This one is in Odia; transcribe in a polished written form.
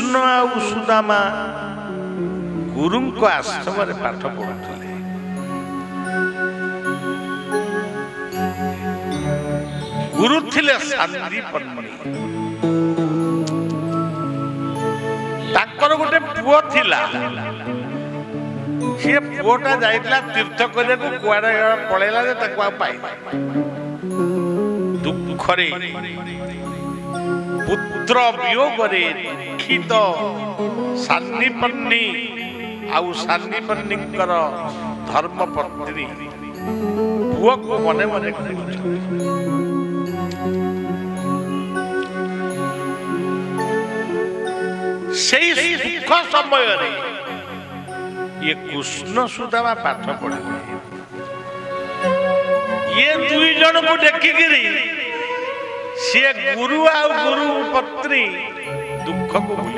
କୃଷ୍ଣ ଆଉ ସୁଦାମା ଗୁରୁଙ୍କ ଆଶ୍ରମରେ ପାଠ ପଢୁଥିଲେ। ଗୁରୁ ଥିଲେ ସାନ୍ଦୀପନି। ତାଙ୍କର ଗୋଟେ ପୁଅ ଥିଲା। ସେ ପୁଅଟା ଯାଇଥିଲା ତୀର୍ଥ କରିବାକୁ, କୁଆଡେ ପଳେଇଲା ଯେ ତାକୁ ଆଉ ପାଇଲା। ଦୁଃଖରେ ପୁତ୍ର ବିୟୋଗରେ ଦୁଃଖିତ ସାନ୍ଦୀପନି ଆଉ ସାନ୍ଦୀପନିଙ୍କର ଧର୍ମପତ୍ନୀ ପୁଅକୁ ମନେ ମନେ କହୁଛନ୍ତି। ସେଇ ସୁଖ ସମୟରେ ଇଏ କୃଷ୍ଣ ସୁଦାମା ପାଠ ପଢିଲେ। ଇଏ ଦୁଇ ଜଣକୁ ଦେଖିକିରି ସିଏ ଗୁରୁ ଆଉ ଗୁରୁ ପତ୍ନୀ ଦୁଃଖକୁ ଭୁଲି